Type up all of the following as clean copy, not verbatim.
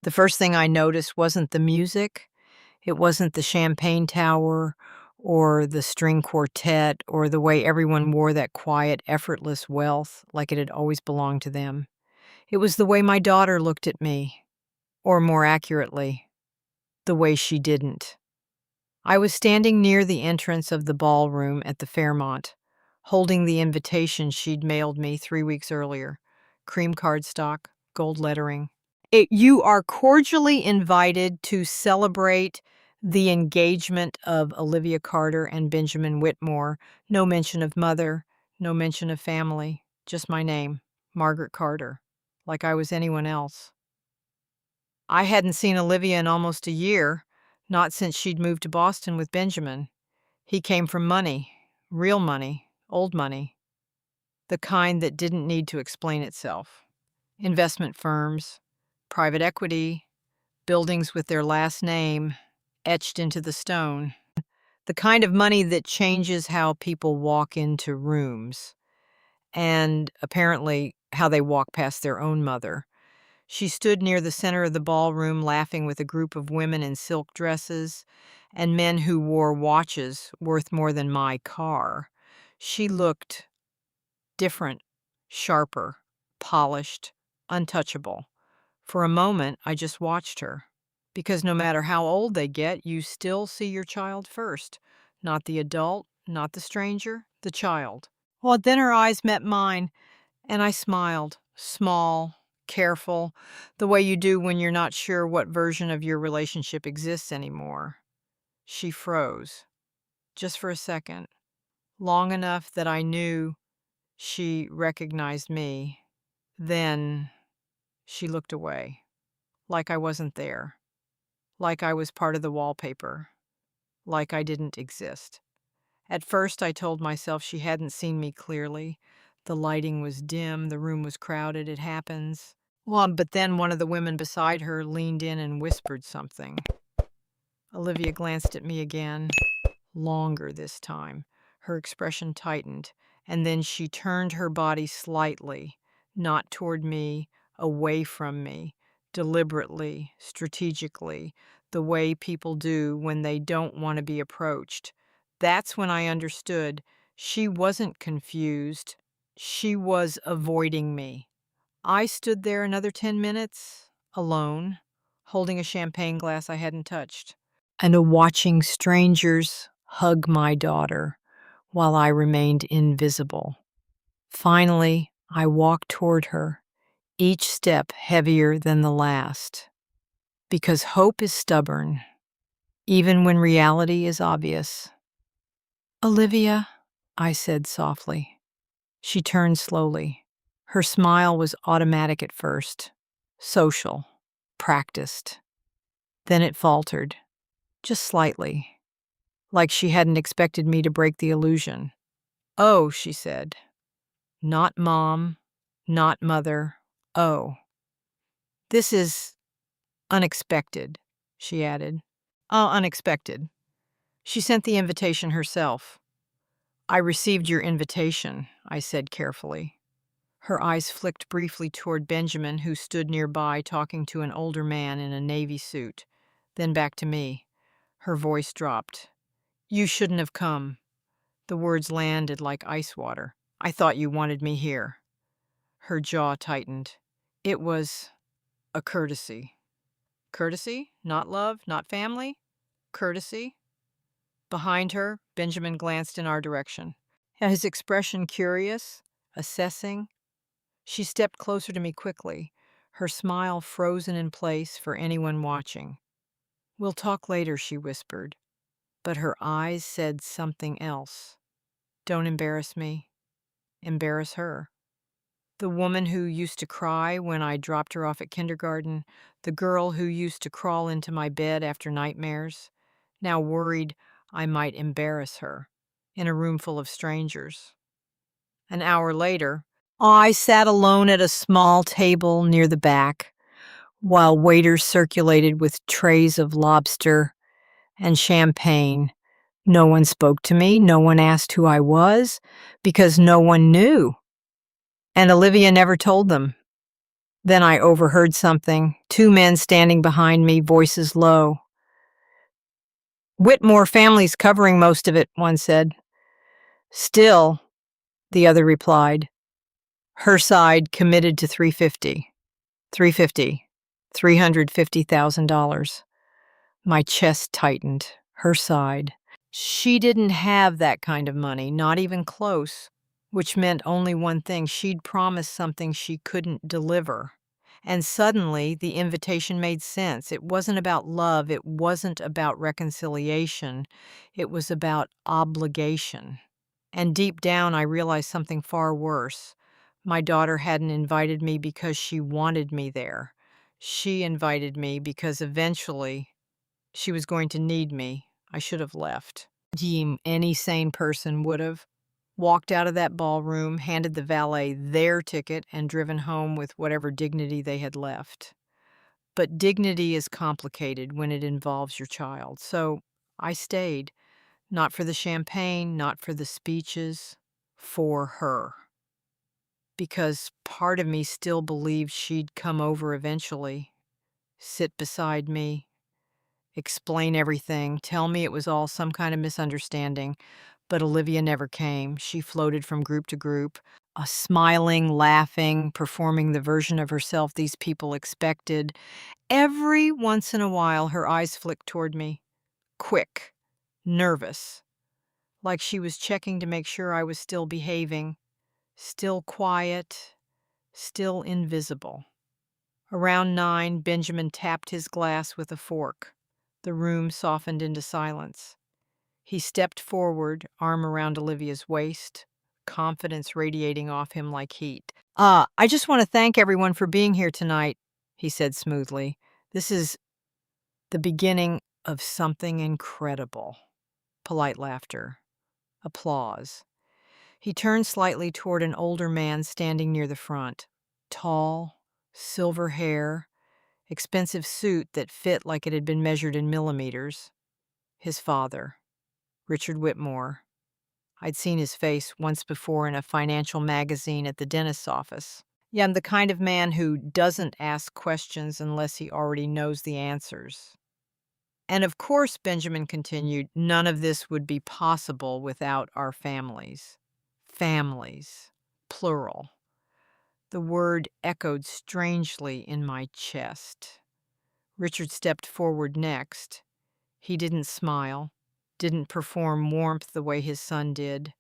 The first thing I noticed wasn't the music, it wasn't the champagne tower or the string quartet or the way everyone wore that quiet, effortless wealth like it had always belonged to them. It was the way my daughter looked at me, or more accurately, the way she didn't. I was standing near the entrance of the ballroom at the Fairmont, holding the invitation she'd mailed me 3 weeks earlier. Cream cardstock, gold lettering. You are cordially invited to celebrate the engagement of Olivia Carter and Benjamin Whitmore. No mention of mother, no mention of family, just my name, Margaret Carter, like I was anyone else. I hadn't seen Olivia in almost a year, not since she'd moved to Boston with Benjamin. He came from money, real money, old money, the kind that didn't need to explain itself. Investment firms, private equity, buildings with their last name etched into the stone. The kind of money that changes how people walk into rooms, and apparently how they walk past their own mother. She stood near the center of the ballroom laughing with a group of women in silk dresses and men who wore watches worth more than my car. She looked different, sharper, polished, untouchable. For a moment, I just watched her. Because no matter how old they get, you still see your child first. Not the adult, not the stranger, the child. Well, then her eyes met mine, and I smiled, small, careful, the way you do when you're not sure what version of your relationship exists anymore. She froze, just for a second, long enough that I knew she recognized me. Then she looked away, like I wasn't there, like I was part of the wallpaper, like I didn't exist. At first, I told myself she hadn't seen me clearly. The lighting was dim, the room was crowded, it happens. Well, but then one of the women beside her leaned in and whispered something. Olivia glanced at me again, longer this time. Her expression tightened, and then she turned her body slightly, not toward me, away from me, deliberately, strategically, the way people do when they don't want to be approached. That's when I understood she wasn't confused. She was avoiding me. I stood there another 10 minutes, alone, holding a champagne glass I hadn't touched, and watching strangers hug my daughter while I remained invisible. Finally, I walked toward her, each step heavier than the last. Because hope is stubborn, even when reality is obvious. "Olivia," I said softly. She turned slowly. Her smile was automatic at first, social, practiced. Then it faltered, just slightly, like she hadn't expected me to break the illusion. "Oh," she said. "Not mom, not mother. Oh. This is unexpected," she added. "Oh, unexpected." She sent the invitation herself. "I received your invitation," I said carefully. Her eyes flicked briefly toward Benjamin, who stood nearby talking to an older man in a navy suit, then back to me. Her voice dropped. "You shouldn't have come." The words landed like ice water. "I thought you wanted me here." Her jaw tightened. "It was a courtesy." Courtesy? Not love? Not family? Courtesy? Behind her, Benjamin glanced in our direction. His expression curious, assessing. She stepped closer to me quickly, her smile frozen in place for anyone watching. "We'll talk later," she whispered, but her eyes said something else. "Don't embarrass me. Embarrass her." The woman who used to cry when I dropped her off at kindergarten, the girl who used to crawl into my bed after nightmares, now worried I might embarrass her in a room full of strangers. An hour later, I sat alone at a small table near the back, while waiters circulated with trays of lobster and champagne. No one spoke to me, no one asked who I was, because no one knew. And Olivia never told them. Then I overheard something. Two men standing behind me, voices low. "Whitmore family's covering most of it," one said. "Still," the other replied. Her side committed to 350. 350. $350,000. My chest tightened. Her side. She didn't have that kind of money, not even close, which meant only one thing: she'd promised something she couldn't deliver. And suddenly, the invitation made sense. It wasn't about love, it wasn't about reconciliation, it was about obligation. And deep down, I realized something far worse. My daughter hadn't invited me because she wanted me there. She invited me because eventually she was going to need me. I should have left. Any sane person would have walked out of that ballroom, handed the valet their ticket, and driven home with whatever dignity they had left. But dignity is complicated when it involves your child. So I stayed, not for the champagne, not for the speeches, for her. Because part of me still believed she'd come over eventually, sit beside me, explain everything, tell me it was all some kind of misunderstanding. But Olivia never came. She floated from group to group, smiling, laughing, performing the version of herself these people expected. Every once in a while, her eyes flicked toward me, quick, nervous, like she was checking to make sure I was still behaving, still quiet, still invisible. Around 9, Benjamin tapped his glass with a fork. The room softened into silence. He stepped forward, arm around Olivia's waist, confidence radiating off him like heat. I just want to thank everyone for being here tonight," he said smoothly. "This is the beginning of something incredible." Polite laughter. Applause. He turned slightly toward an older man standing near the front. Tall, silver hair, expensive suit that fit like it had been measured in millimeters. His father, Richard Whitmore. I'd seen his face once before in a financial magazine at the dentist's office. Yeah, I'm the kind of man who doesn't ask questions unless he already knows the answers. And of course, Benjamin continued, none of this would be possible without our families. Families. Plural. The word echoed strangely in my chest. Richard stepped forward next. He didn't smile, didn't perform warmth the way his son did.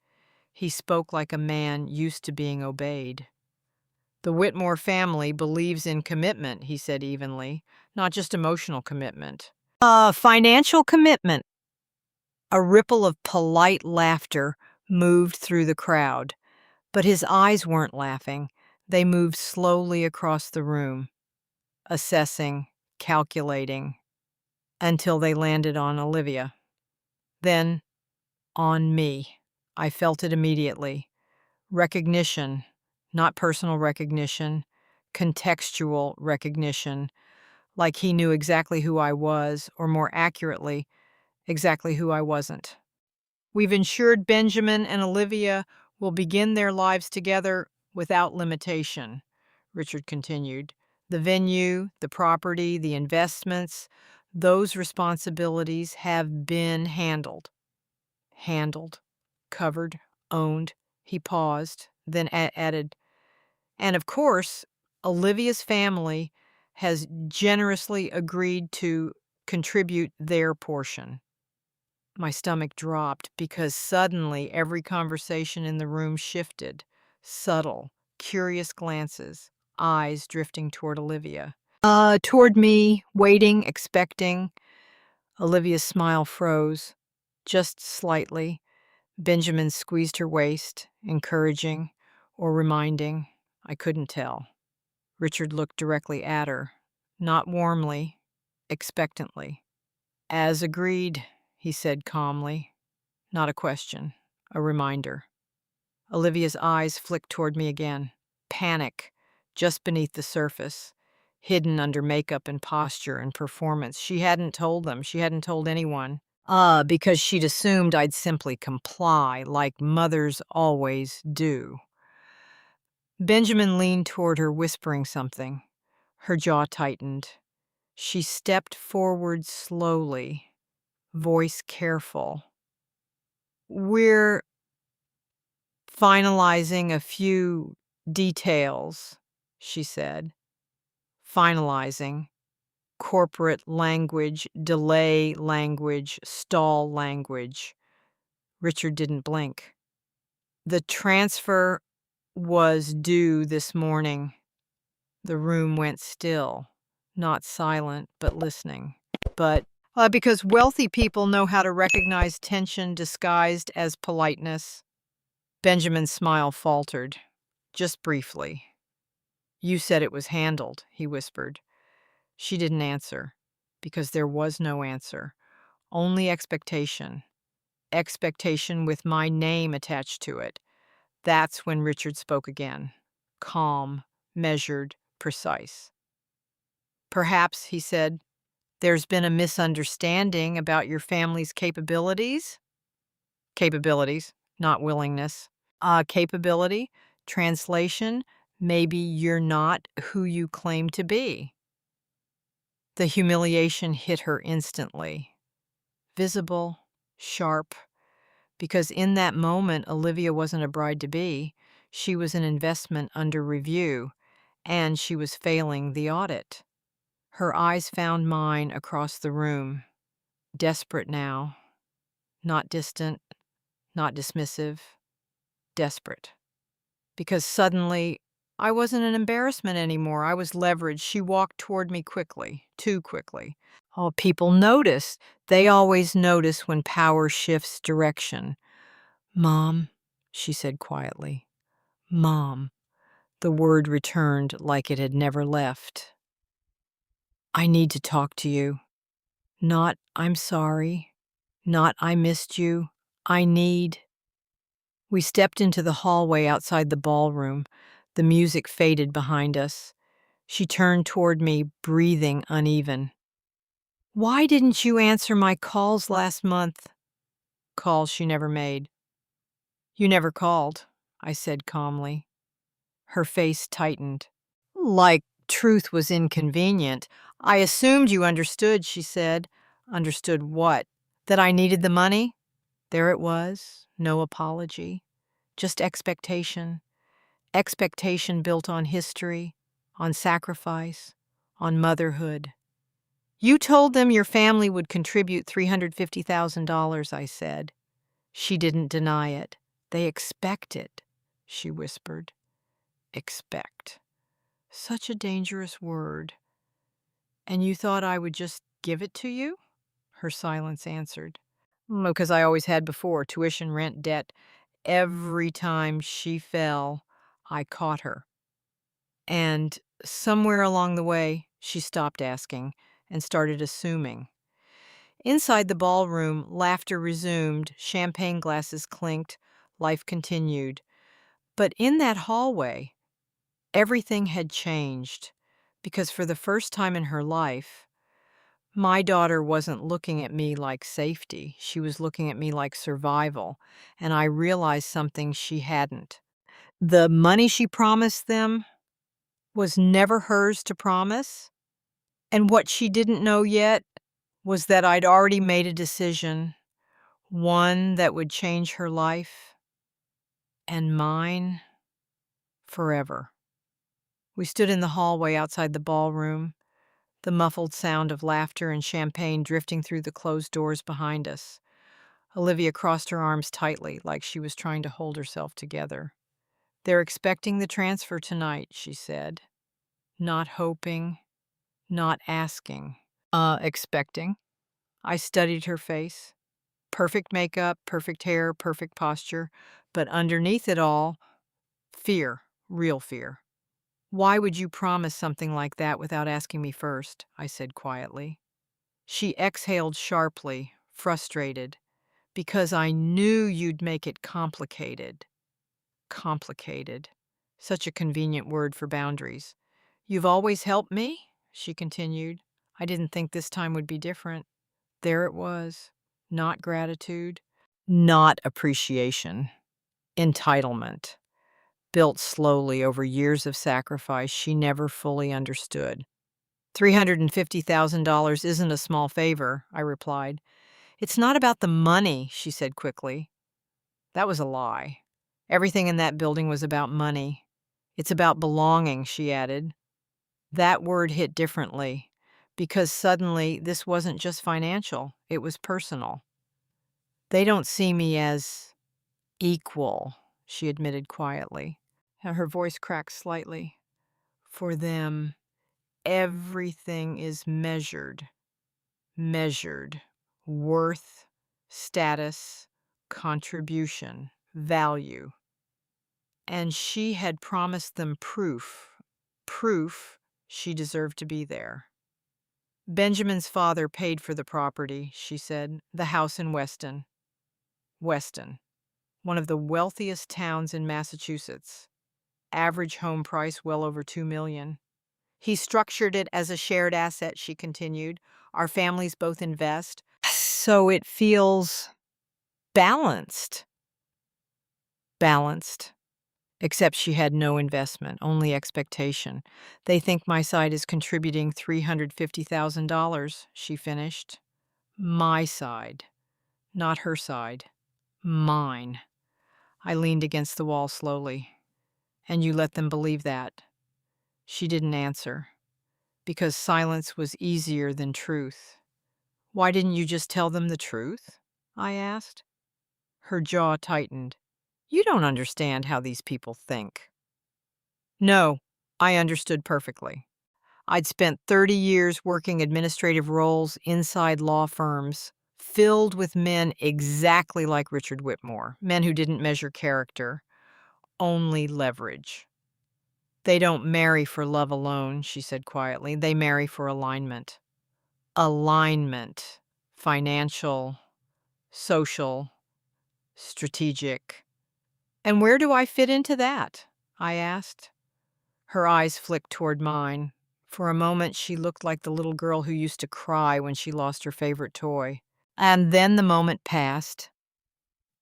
He spoke like a man used to being obeyed. "The Whitmore family believes in commitment," he said evenly, "not just emotional commitment. Financial commitment." A ripple of polite laughter moved through the crowd, but his eyes weren't laughing. They moved slowly across the room, assessing, calculating, until they landed on Olivia. Then on me. I felt it immediately. Recognition, not personal recognition, contextual recognition, like he knew exactly who I was, or more accurately, exactly who I wasn't. "We've ensured Benjamin and Olivia will begin their lives together without limitation," Richard continued. "The venue, the property, the investments, those responsibilities have been handled. Handled, covered, owned." He paused, then added, "And of course, Olivia's family has generously agreed to contribute their portion." My stomach dropped because suddenly every conversation in the room shifted. Subtle, curious glances, eyes drifting toward Olivia. Toward me, waiting, expecting. Olivia's smile froze, just slightly. Benjamin squeezed her waist, encouraging or reminding. I couldn't tell. Richard looked directly at her, not warmly, expectantly. "As agreed," he said calmly. Not a question, a reminder. Olivia's eyes flicked toward me again. Panic, just beneath the surface, hidden under makeup and posture and performance. She hadn't told them. She hadn't told anyone. Because she'd assumed I'd simply comply, like mothers always do. Benjamin leaned toward her, whispering something. Her jaw tightened. She stepped forward slowly, voice careful. "We're finalizing a few details," she said. Finalizing. Corporate language, delay language, stall language. Richard didn't blink. "The transfer was due this morning." The room went still, not silent, but listening. But because wealthy people know how to recognize tension disguised as politeness. Benjamin's smile faltered, just briefly. "You said it was handled," he whispered. She didn't answer, because there was no answer, only expectation. Expectation with my name attached to it. That's when Richard spoke again. Calm, measured, precise. "Perhaps," he said, "there's been a misunderstanding about your family's capabilities?" Capabilities, not willingness. Capability, translation, maybe you're not who you claim to be. The humiliation hit her instantly. Visible, sharp, because in that moment, Olivia wasn't a bride-to-be. She was an investment under review, and she was failing the audit. Her eyes found mine across the room. Desperate now. Not distant, not dismissive. Desperate. Because suddenly, I wasn't an embarrassment anymore. I was leveraged. She walked toward me quickly, too quickly. Oh, people notice. They always notice when power shifts direction. "Mom," she said quietly. "Mom." The word returned like it had never left. "I need to talk to you." Not, "I'm sorry." Not, "I missed you." I need. We stepped into the hallway outside the ballroom. The music faded behind us. She turned toward me, breathing uneven. "Why didn't you answer my calls last month?" Calls she never made. "You never called," I said calmly. Her face tightened. Like truth was inconvenient. "I assumed you understood," she said. Understood what? That I needed the money? There it was. No apology. Just expectation. Expectation built on history, on sacrifice, on motherhood. "You told them your family would contribute $350,000, I said. She didn't deny it. "They expect it," she whispered. Expect. Such a dangerous word. "And you thought I would just give it to you?" Her silence answered. Because I always had before, tuition, rent, debt. Every time she fell, I caught her. And somewhere along the way, she stopped asking and started assuming. Inside the ballroom, laughter resumed, champagne glasses clinked, life continued. But in that hallway, everything had changed, because for the first time in her life, my daughter wasn't looking at me like safety. She was looking at me like survival, and I realized something she hadn't. The money she promised them was never hers to promise, and what she didn't know yet was that I'd already made a decision, one that would change her life and mine forever. We stood in the hallway outside the ballroom, the muffled sound of laughter and champagne drifting through the closed doors behind us. Olivia crossed her arms tightly, like she was trying to hold herself together. "They're expecting the transfer tonight," she said. Not hoping, not asking. Expecting. I studied her face. Perfect makeup, perfect hair, perfect posture. But underneath it all, fear, real fear. "Why would you promise something like that without asking me first?" I said quietly. She exhaled sharply, frustrated. "Because I knew you'd make it complicated." Complicated. Such a convenient word for boundaries. "You've always helped me," she continued. "I didn't think this time would be different." There it was. Not gratitude. Not appreciation. Entitlement. built slowly over years of sacrifice she never fully understood. $350,000 isn't a small favor, I replied. It's not about the money, she said quickly. That was a lie. Everything in that building was about money. It's about belonging, she added. That word hit differently, because suddenly this wasn't just financial, it was personal. They don't see me as equal, she admitted quietly. Her voice cracked slightly. For them, everything is measured. Worth, status, contribution, value. And she had promised them proof she deserved to be there. Benjamin's father paid for the property, she said, the house in Weston, one of the wealthiest towns in Massachusetts. Average home price well over $2 million. He structured it as a shared asset, she continued. Our families both invest. So it feels balanced. Balanced. Except she had no investment, only expectation. They think my side is contributing $350,000, she finished. My side. Not her side. Mine. I leaned against the wall slowly. And you let them believe that? She didn't answer. Because silence was easier than truth. Why didn't you just tell them the truth? I asked. Her jaw tightened. You don't understand how these people think. No, I understood perfectly. I'd spent 30 years working administrative roles inside law firms, filled with men exactly like Richard Whitmore, men who didn't measure character, only leverage. They don't marry for love alone, she said quietly. They marry for alignment. Alignment. Financial, social, strategic. And where do I fit into that? I asked. Her eyes flicked toward mine. For a moment, she looked like the little girl who used to cry when she lost her favorite toy. And then the moment passed.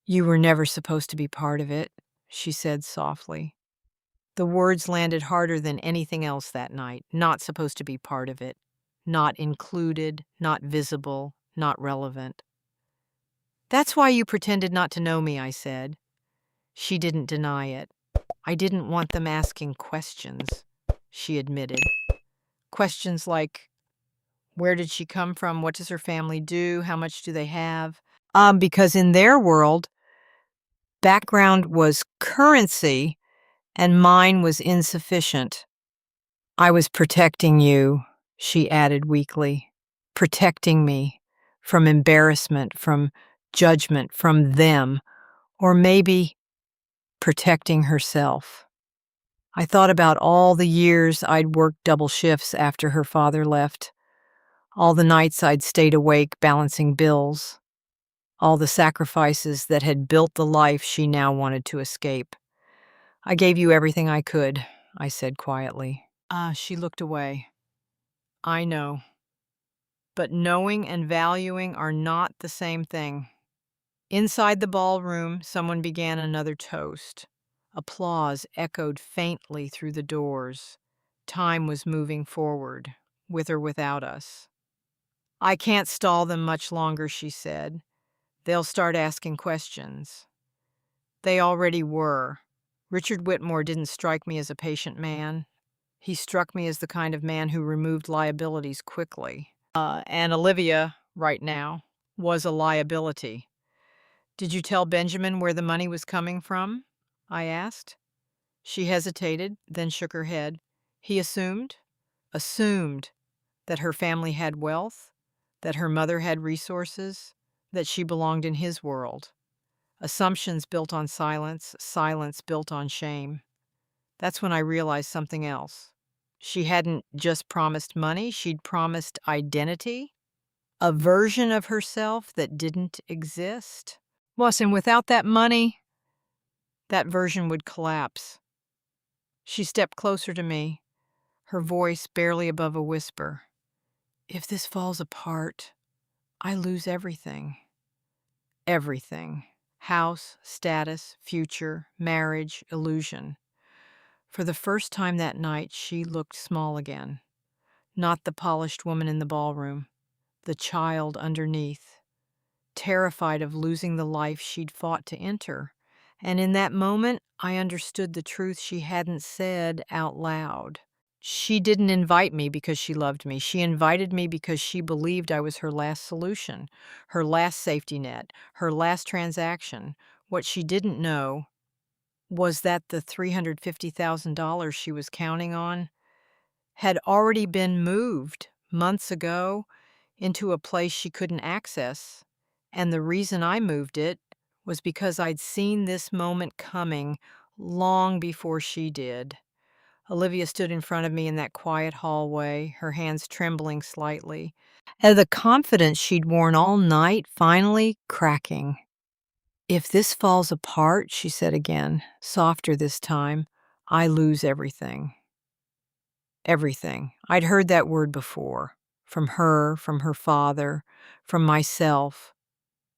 You were never supposed to be part of it, she said softly. The words landed harder than anything else that night. Not supposed to be part of it. Not included, not visible, not relevant. That's why you pretended not to know me, I said. She didn't deny it. I didn't want them asking questions, she admitted. Questions like, where did she come from? What does her family do? How much do they have? Because in their world, background was currency and mine was insufficient. I was protecting you, she added weakly. Protecting me from embarrassment, from judgment, from them, or maybe protecting herself. I thought about all the years I'd worked double shifts after her father left, all the nights I'd stayed awake balancing bills, all the sacrifices that had built the life she now wanted to escape. I gave you everything I could, I said quietly. She looked away. I know. But knowing and valuing are not the same thing. Inside the ballroom, someone began another toast. Applause echoed faintly through the doors. Time was moving forward, with or without us. I can't stall them much longer, she said. They'll start asking questions. They already were. Richard Whitmore didn't strike me as a patient man. He struck me as the kind of man who removed liabilities quickly. And Olivia, right now, was a liability. Did you tell Benjamin where the money was coming from? I asked. She hesitated, then shook her head. He assumed? Assumed that her family had wealth, that her mother had resources, that she belonged in his world. Assumptions built on silence, silence built on shame. That's when I realized something else. She hadn't just promised money, she'd promised identity, a version of herself that didn't exist. And without that money, that version would collapse. She stepped closer to me, her voice barely above a whisper. If this falls apart, I lose everything. Everything. House, status, future, marriage, illusion. For the first time that night, she looked small again. Not the polished woman in the ballroom, the child underneath, terrified of losing the life she'd fought to enter. And in that moment, I understood the truth she hadn't said out loud. She didn't invite me because she loved me. She invited me because she believed I was her last solution, her last safety net, her last transaction. What she didn't know was that the $350,000 she was counting on had already been moved months ago into a place she couldn't access. And the reason I moved it was because I'd seen this moment coming long before she did. Olivia stood in front of me in that quiet hallway, her hands trembling slightly, and the confidence she'd worn all night finally cracking. "If this falls apart," she said again, softer this time, "I lose everything." Everything. I'd heard that word before, from her father, from myself.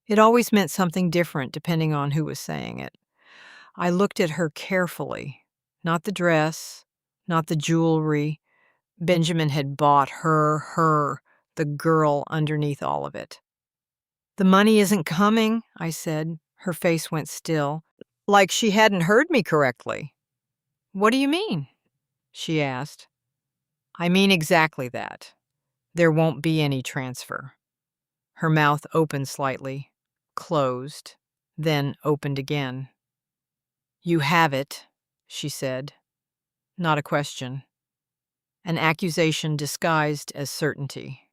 It always meant something different depending on who was saying it. I looked at her carefully. Not the dress, not the jewelry. Benjamin had bought her, the girl underneath all of it. "The money isn't coming," I said. Her face went still, like she hadn't heard me correctly. "What do you mean?" she asked. "I mean exactly that. There won't be any transfer." Her mouth opened slightly, closed, then opened again. "You have it," she said. Not a question. An accusation disguised as certainty.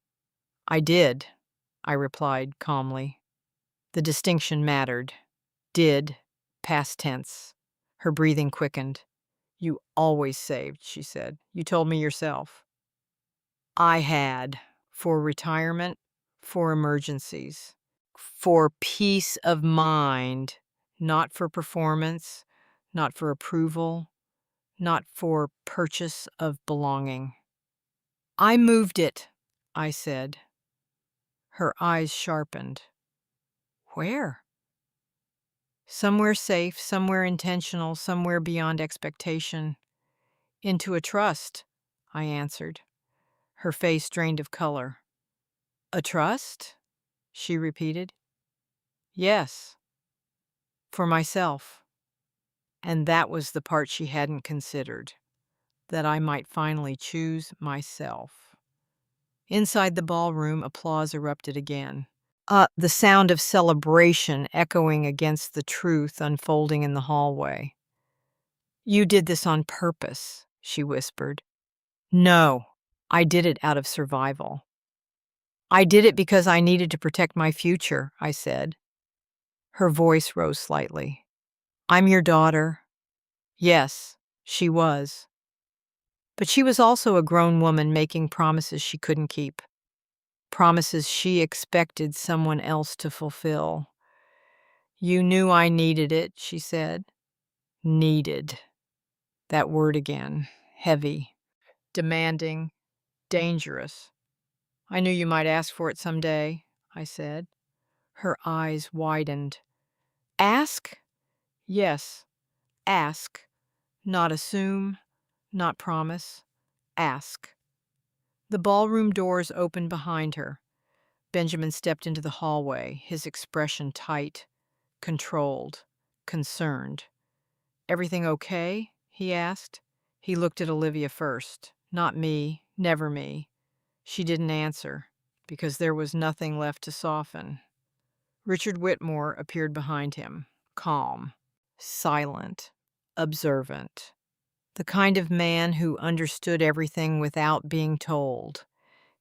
"I did," I replied calmly. The distinction mattered. Did, past tense. Her breathing quickened. "You always saved," she said. "You told me yourself." "I had. For retirement, for emergencies, for peace of mind, not for performance, not for approval, not for purchase of belonging." "I moved it," I said. Her eyes sharpened. "Where?" "Somewhere safe, somewhere intentional, somewhere beyond expectation. Into a trust," I answered. Her face drained of color. "A trust?" she repeated. "Yes, for myself." And that was the part she hadn't considered, that I might finally choose myself. Inside the ballroom, applause erupted again. The sound of celebration echoing against the truth unfolding in the hallway. "You did this on purpose," she whispered. "No, I did it out of survival." "I did it because I needed to protect my future," I said. Her voice rose slightly. "I'm your daughter." Yes, she was. But she was also a grown woman making promises she couldn't keep. Promises she expected someone else to fulfill. "You knew I needed it," she said. Needed. That word again. Heavy. Demanding. Dangerous. "I knew you might ask for it someday," I said. Her eyes widened. "Ask?" "Yes. Ask. Not assume. Not promise. Ask." The ballroom doors opened behind her. Benjamin stepped into the hallway, his expression tight, controlled, concerned. "Everything okay?" he asked. He looked at Olivia first. Not me, never me. She didn't answer, because there was nothing left to soften. Richard Whitmore appeared behind him, calm, silent, observant. The kind of man who understood everything without being told.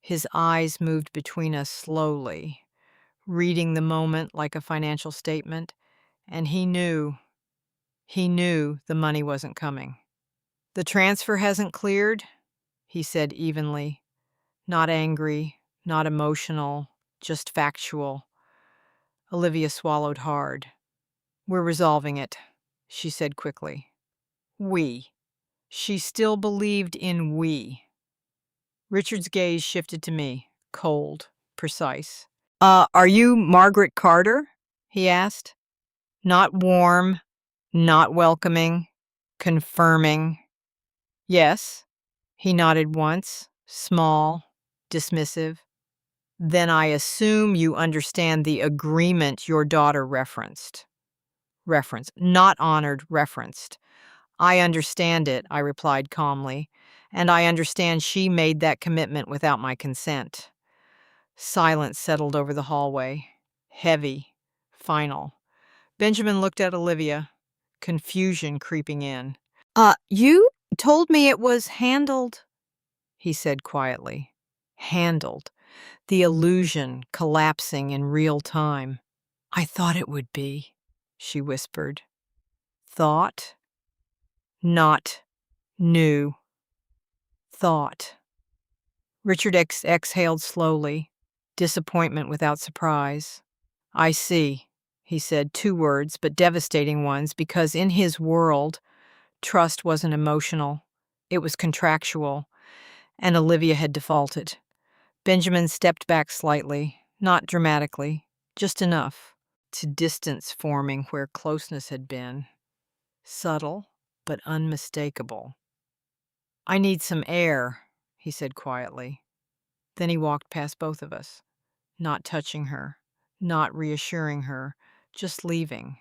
His eyes moved between us slowly, reading the moment like a financial statement, and he knew the money wasn't coming. "The transfer hasn't cleared," he said evenly, not angry, not emotional, just factual. Olivia swallowed hard. "We're resolving it," she said quickly. "We." She still believed in we. Richard's gaze shifted to me, cold, precise. Are you Margaret Carter?" he asked. Not warm, not welcoming, confirming. Yes. He nodded once, small, dismissive. Then I assume you understand the agreement your daughter referenced. Not honored, referenced. I understand it, I replied calmly, and I understand she made that commitment without my consent. Silence settled over the hallway, heavy, final. Benjamin looked at Olivia, confusion creeping in. You told me it was handled, he said quietly. Handled. The illusion collapsing in real time. I thought it would be, she whispered. Thought? Not knew. Thought. Richard exhaled slowly, disappointment without surprise. I see, he said, 2 words, but devastating ones, because in his world, trust wasn't emotional. It was contractual, and Olivia had defaulted. Benjamin stepped back slightly, not dramatically, just enough to distance forming where closeness had been. Subtle, but unmistakable. I need some air, he said quietly. Then he walked past both of us, not touching her, not reassuring her, just leaving.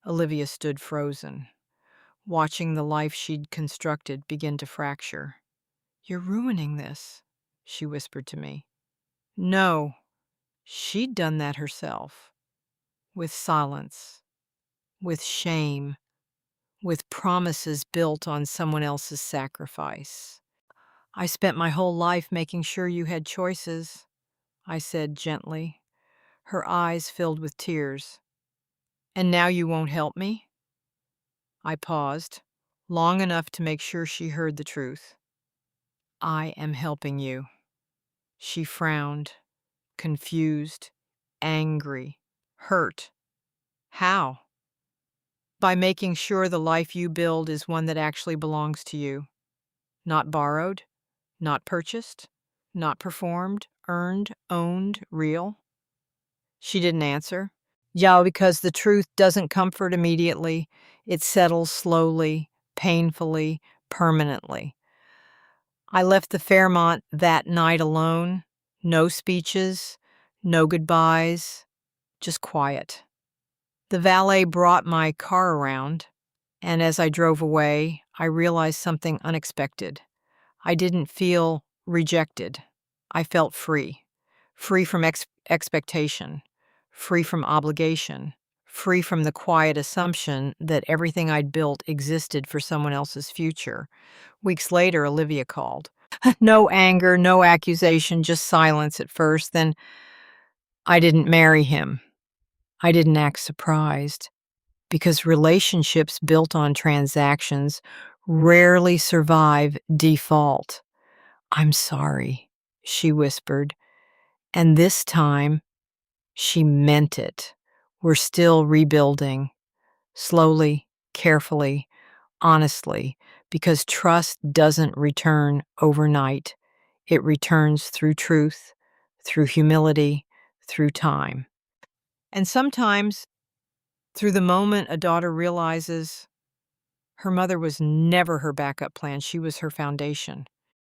Olivia stood frozen, watching the life she'd constructed begin to fracture. You're ruining this, she whispered to me. No, she'd done that herself. With silence, with shame, with promises built on someone else's sacrifice. I spent my whole life making sure you had choices, I said gently. Her eyes filled with tears. And now you won't help me? I paused, long enough to make sure she heard the truth. I am helping you. She frowned, confused, angry, hurt. How? By making sure the life you build is one that actually belongs to you. Not borrowed, not purchased, not performed, earned, owned, real. She didn't answer. Yeah, because the truth doesn't comfort immediately. It settles slowly, painfully, permanently. I left the Fairmont that night alone. No speeches, no goodbyes, just quiet. The valet brought my car around, and as I drove away, I realized something unexpected. I didn't feel rejected. I felt free. Free from expectation. Free from obligation. Free from the quiet assumption that everything I'd built existed for someone else's future. Weeks later, Olivia called. No anger, no accusation, just silence at first. Then I didn't marry him. I didn't act surprised, because relationships built on transactions rarely survive default. I'm sorry, she whispered, and this time she meant it. We're still rebuilding, slowly, carefully, honestly, because trust doesn't return overnight. It returns through truth, through humility, through time. And sometimes through the moment a daughter realizes her mother was never her backup plan, she was her foundation.